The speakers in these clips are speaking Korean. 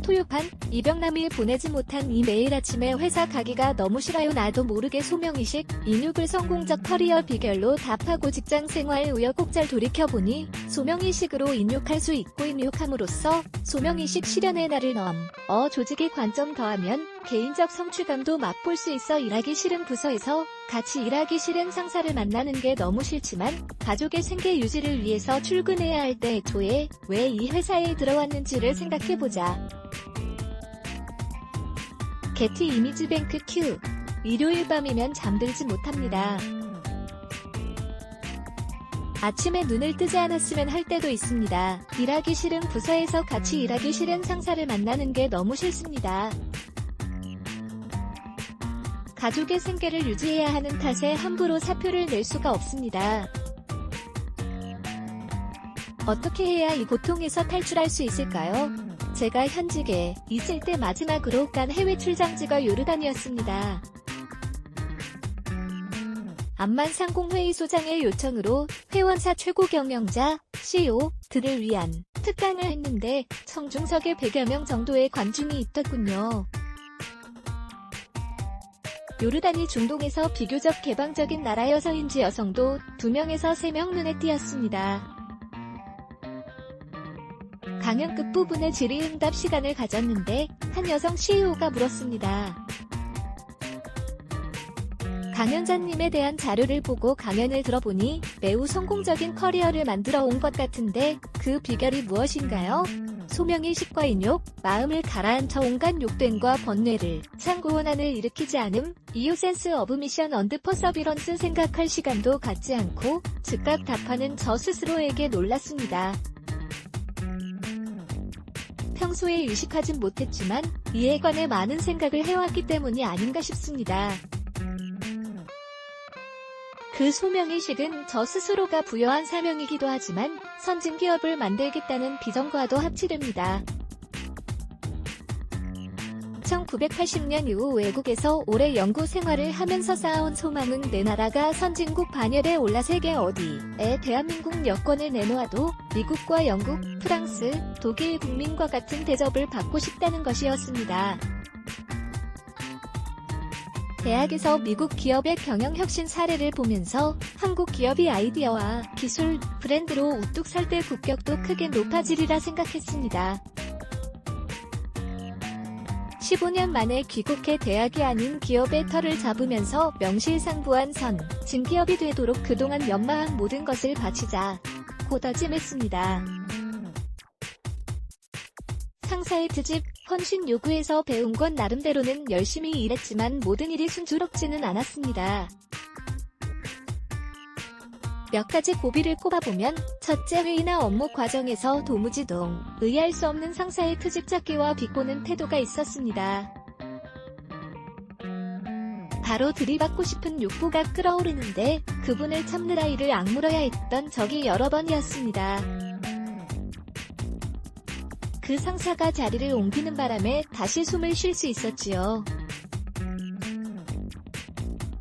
토요판, 이병남이 보내지 못한 이 매일 아침에 회사 가기가 너무 싫어요. 나도 모르게 소명이식, 인육을 성공적 커리어 비결로 답하고 직장생활 우여곡절 돌이켜보니 소명이식으로 인육할 수 있고 인육함으로써 소명이식 실현의 날을 조직의 관점 더하면 개인적 성취감도 맛볼 수 있어. 일하기 싫은 부서에서 같이 일하기 싫은 상사를 만나는 게 너무 싫지만 가족의 생계 유지를 위해서 출근해야 할 때 애초에 왜 이 회사에 들어왔는지를 생각해보자. 게티 이미지뱅크 큐. 일요일 밤이면 잠들지 못합니다. 아침에 눈을 뜨지 않았으면 할 때도 있습니다. 일하기 싫은 부서에서 같이 일하기 싫은 상사를 만나는 게 너무 싫습니다. 가족의 생계를 유지해야 하는 탓에 함부로 사표를 낼 수가 없습니다. 어떻게 해야 이 고통에서 탈출할 수 있을까요? 제가 현직에 있을 때 마지막으로 간 해외 출장지가 요르단이었습니다. 암만상공회의 소장의 요청으로 회원사 최고 경영자, CEO들을 위한 특강을 했는데 청중석에 100여 명 정도의 관중이 있더군요. 요르단이 중동에서 비교적 개방적인 나라여서인지 여성도 2명에서 3명 눈에 띄었습니다. 강연 끝부분에 질의응답 시간을 가졌는데 한 여성 CEO가 물었습니다. 강연자님에 대한 자료를 보고 강연을 들어보니 매우 성공적인 커리어를 만들어 온 것 같은데 그 비결이 무엇인가요? 소명의식과 인욕, 마음을 가라앉혀 온갖 욕됨과 번뇌를 창고원한을 일으키지 않음, 이유 센스 오브 미션 언드 퍼서비런스 생각할 시간도 갖지 않고 즉각 답하는 저 스스로에게 놀랐습니다. 평소에 의식하진 못했지만 이에 관해 많은 생각을 해왔기 때문이 아닌가 싶습니다. 그 소명의식은 저 스스로가 부여한 사명이기도 하지만 선진기업을 만들겠다는 비전과도 합치됩니다. 1980년 이후 외국에서 오래 연구 생활을 하면서 쌓아온 소망은 내 나라가 선진국 반열에 올라 세계 어디에 대한민국 여권을 내놓아도 미국과 영국, 프랑스, 독일 국민과 같은 대접을 받고 싶다는 것이었습니다. 대학에서 미국 기업의 경영혁신 사례를 보면서 한국 기업이 아이디어와 기술, 브랜드로 우뚝 설 때 국격도 크게 높아지리라 생각했습니다. 15년 만에 귀국해 대학이 아닌 기업의 털을 잡으면서 명실상부한 증기업이 되도록 그동안 연마한 모든 것을 바치자고 다짐했습니다. 상사의 트집, 헌신 요구에서 배운 건 나름대로는 열심히 일했지만 모든 일이 순조롭지는 않았습니다. 몇 가지 고비를 꼽아보면 첫째, 회의나 업무 과정에서 도무지 의해할 수 없는 상사의 트집 잡기와 비꼬는 태도가 있었습니다. 바로 들이받고 싶은 욕구가 끓어오르는데 그분을 참느라 이를 악물어야 했던 적이 여러 번이었습니다. 그 상사가 자리를 옮기는 바람에 다시 숨을 쉴 수 있었지요.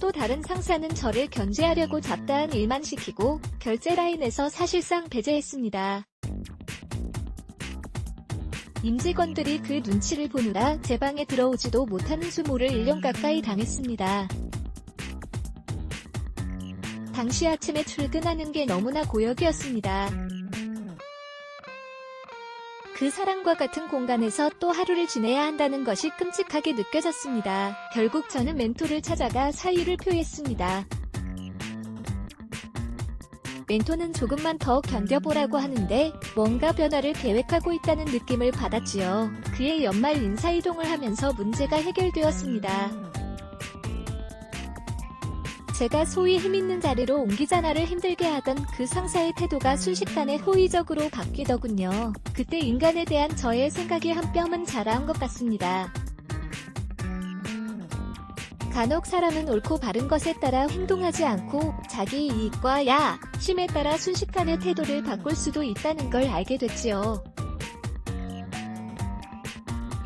또 다른 상사는 저를 견제하려고 잡다한 일만 시키고 결제 라인에서 사실상 배제했습니다. 임직원들이 그 눈치를 보느라 제 방에 들어오지도 못하는 수모를 1년 가까이 당했습니다. 당시 아침에 출근하는 게 너무나 고역이었습니다. 그 사람과 같은 공간에서 또 하루를 지내야 한다는 것이 끔찍하게 느껴졌습니다. 결국 저는 멘토를 찾아가 사의를 표했습니다. 멘토는 조금만 더 견뎌보라고 하는데 뭔가 변화를 계획하고 있다는 느낌을 받았지요. 그의 연말 인사이동을 하면서 문제가 해결되었습니다. 제가 소위 힘있는 자리로 옮기자나를 힘들게 하던 그 상사의 태도가 순식간에 호의적으로 바뀌더군요. 그때 인간에 대한 저의 생각이 한 뼘은 자라온 것 같습니다. 간혹 사람은 옳고 바른 것에 따라 행동하지 않고 자기 이익과 야심에 따라 순식간에 태도를 바꿀 수도 있다는 걸 알게 됐지요.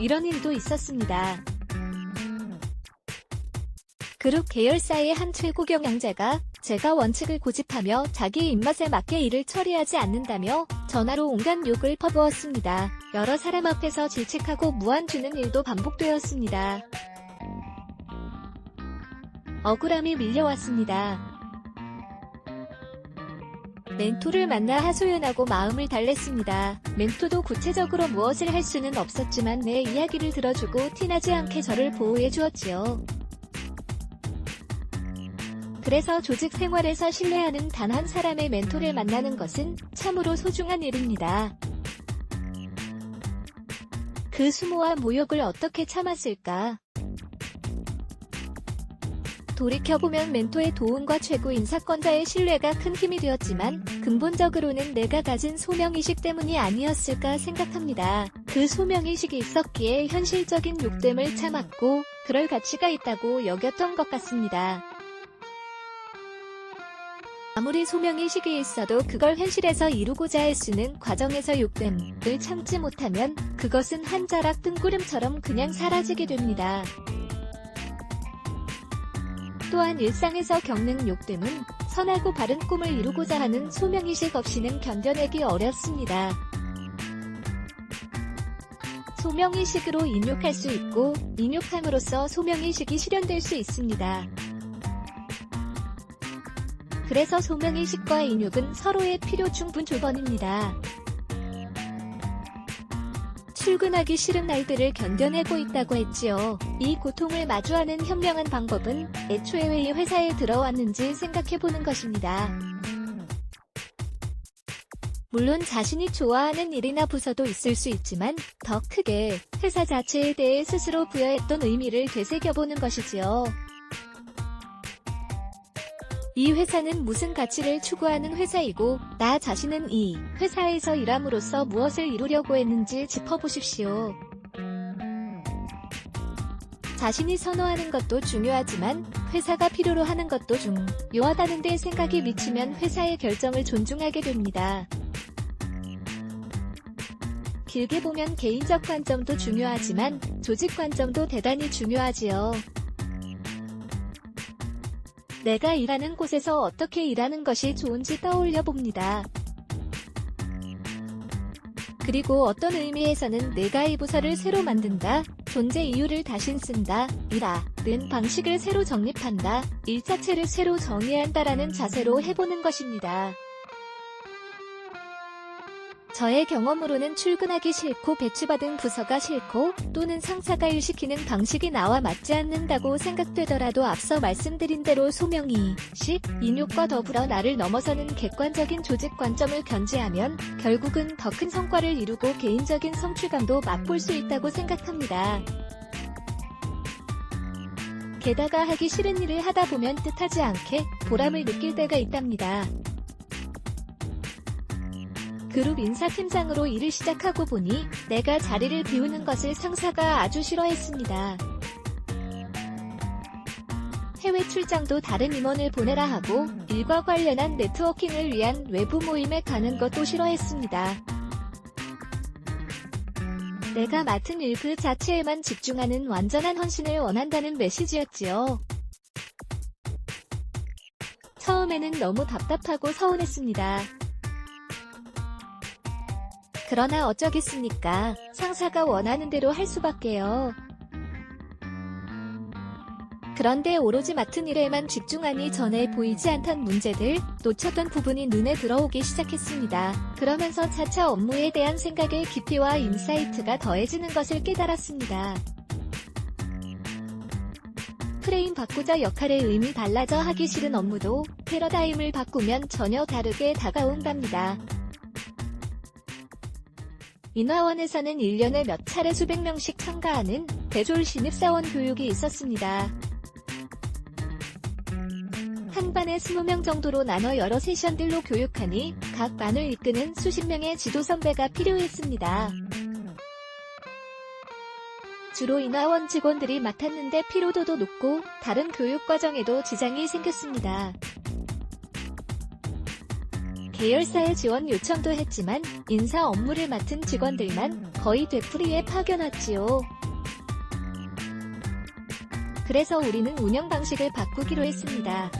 이런 일도 있었습니다. 그룹 계열사의 한 최고 경영자가 제가 원칙을 고집하며 자기 입맛에 맞게 일을 처리하지 않는다며 전화로 온갖 욕을 퍼부었습니다. 여러 사람 앞에서 질책하고 무안주는 일도 반복되었습니다. 억울함이 밀려왔습니다. 멘토를 만나 하소연하고 마음을 달랬습니다. 멘토도 구체적으로 무엇을 할 수는 없었지만 내 이야기를 들어주고 티나지 않게 저를 보호해 주었지요. 그래서 조직 생활에서 신뢰하는 단 한 사람의 멘토를 만나는 것은 참으로 소중한 일입니다. 그 수모와 모욕을 어떻게 참았을까? 돌이켜보면 멘토의 도움과 최고 인사권자의 신뢰가 큰 힘이 되었지만 근본적으로는 내가 가진 소명의식 때문이 아니었을까 생각합니다. 그 소명의식이 있었기에 현실적인 욕됨을 참았고 그럴 가치가 있다고 여겼던 것 같습니다. 아무리 소명의식이 있어도 그걸 현실에서 이루고자 애쓰는 과정에서 욕됨을 참지 못하면 그것은 한 자락 뜬구름처럼 그냥 사라지게 됩니다. 또한 일상에서 겪는 욕됨은 선하고 바른 꿈을 이루고자 하는 소명의식 없이는 견뎌내기 어렵습니다. 소명의식으로 인욕할 수 있고 인욕함으로써 소명의식이 실현될 수 있습니다. 그래서 소명의식과 인욕은 서로의 필요 충분 조건입니다. 출근하기 싫은 날들을 견뎌내고 있다고 했지요. 이 고통을 마주하는 현명한 방법은 애초에 왜 이 회사에 들어왔는지 생각해보는 것입니다. 물론 자신이 좋아하는 일이나 부서도 있을 수 있지만 더 크게 회사 자체에 대해 스스로 부여했던 의미를 되새겨보는 것이지요. 이 회사는 무슨 가치를 추구하는 회사이고 나 자신은 이 회사에서 일함으로써 무엇을 이루려고 했는지 짚어보십시오. 자신이 선호하는 것도 중요하지만 회사가 필요로 하는 것도 중요하다는 데 생각이 미치면 회사의 결정을 존중하게 됩니다. 길게 보면 개인적 관점도 중요하지만 조직 관점도 대단히 중요하지요. 내가 일하는 곳에서 어떻게 일하는 것이 좋은지 떠올려 봅니다. 그리고 어떤 의미에서는 내가 이 부서를 새로 만든다, 존재 이유를 다신 쓴다, 일하는 방식을 새로 정립한다, 일 자체를 새로 정의한다라는 자세로 해보는 것입니다. 저의 경험으로는 출근하기 싫고 배치받은 부서가 싫고 또는 상사가 일 시키는 방식이 나와 맞지 않는다고 생각되더라도 앞서 말씀드린 대로 소명의식, 인욕과 더불어 나를 넘어서는 객관적인 조직 관점을 견지하면 결국은 더 큰 성과를 이루고 개인적인 성취감도 맛볼 수 있다고 생각합니다. 게다가 하기 싫은 일을 하다 보면 뜻하지 않게 보람을 느낄 때가 있답니다. 그룹 인사팀장으로 일을 시작하고 보니 내가 자리를 비우는 것을 상사가 아주 싫어했습니다. 해외 출장도 다른 임원을 보내라 하고 일과 관련한 네트워킹을 위한 외부 모임에 가는 것도 싫어했습니다. 내가 맡은 일 그 자체에만 집중하는 완전한 헌신을 원한다는 메시지였지요. 처음에는 너무 답답하고 서운했습니다. 그러나 어쩌겠습니까? 상사가 원하는 대로 할 수밖에요. 그런데 오로지 맡은 일에만 집중하니 전에 보이지 않던 문제들, 놓쳤던 부분이 눈에 들어오기 시작했습니다. 그러면서 차차 업무에 대한 생각의 깊이와 인사이트가 더해지는 것을 깨달았습니다. 프레임 바꾸자 역할의 의미 달라져 하기 싫은 업무도 패러다임을 바꾸면 전혀 다르게 다가온답니다. 인화원에서는 1년에 몇 차례 수백 명씩 참가하는 대졸 신입사원 교육이 있었습니다. 한 반에 20명 정도로 나눠 여러 세션들로 교육하니 각 반을 이끄는 수십 명의 지도 선배가 필요했습니다. 주로 인화원 직원들이 맡았는데 피로도도 높고 다른 교육 과정에도 지장이 생겼습니다. 계열사에 지원 요청도 했지만 인사 업무를 맡은 직원들만 거의 되풀이에 파견왔지요. 그래서 우리는 운영 방식을 바꾸기로 했습니다.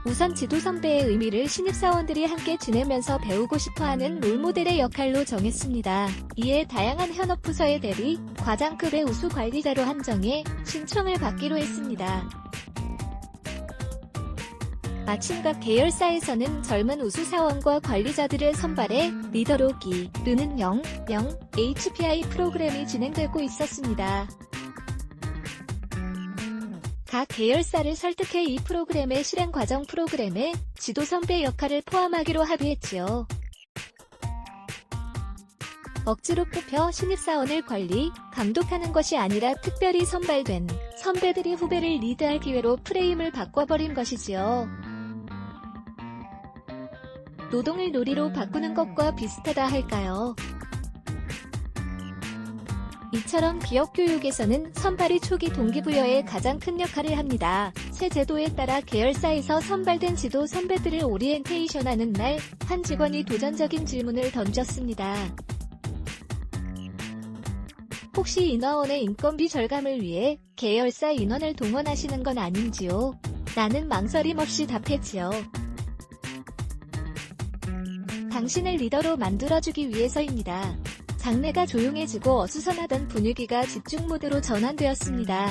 우선 지도 선배의 의미를 신입사원들이 함께 지내면서 배우고 싶어하는 롤모델의 역할로 정했습니다. 이에 다양한 현업부서의 대리, 과장급의 우수 관리자로 한정해 신청을 받기로 했습니다. 마침 각 계열사에서는 젊은 우수 사원과 관리자들을 선발해 리더로 기르는 HPI 프로그램이 진행되고 있었습니다. 각 계열사를 설득해 이 프로그램의 실행 과정 프로그램에 지도 선배 역할을 포함하기로 합의했지요. 억지로 뽑혀 신입사원을 관리, 감독하는 것이 아니라 특별히 선발된 선배들이 후배를 리드할 기회로 프레임을 바꿔버린 것이지요. 노동을 놀이로 바꾸는 것과 비슷하다 할까요? 이처럼 기업 교육에서는 선발이 초기 동기부여에 가장 큰 역할을 합니다. 새 제도에 따라 계열사에서 선발된 지도 선배들을 오리엔테이션하는 날, 한 직원이 도전적인 질문을 던졌습니다. 혹시 인하원의 인건비 절감을 위해 계열사 인원을 동원하시는 건 아닌지요? 나는 망설임 없이 답했지요. 당신을 리더로 만들어주기 위해서입니다. 장내가 조용해지고 어수선하던 분위기가 집중 모드로 전환되었습니다.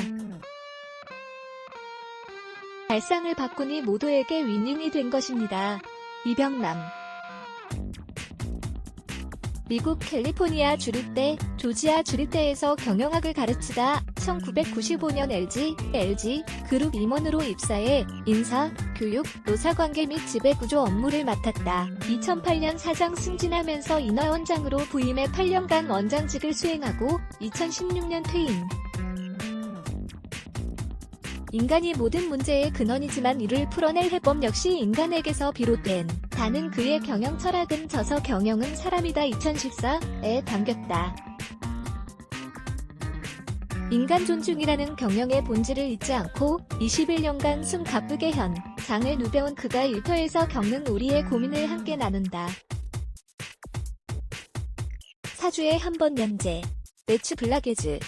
발상을 바꾸니 모두에게 윈윈이 된 것입니다. 이병남. 미국 캘리포니아 주립대, 조지아 주립대에서 경영학을 가르치다 1995년 LG 그룹 임원으로 입사해 인사, 교육, 노사관계 및 지배구조 업무를 맡았다. 2008년 사장 승진하면서 인하원장으로 부임해 8년간 원장직을 수행하고 2016년 퇴임. 인간이 모든 문제의 근원이지만 이를 풀어낼 해법 역시 인간에게서 비롯된 다는 그의 경영 철학은 저서 경영은 사람이다 2014에 담겼다. 인간 존중이라는 경영의 본질을 잊지 않고 21년간 숨 가쁘게 현장을 누벼온 그가 일터에서 겪는 우리의 고민을 함께 나눈다. 4주에 한 번 연재. 매추 블라게즈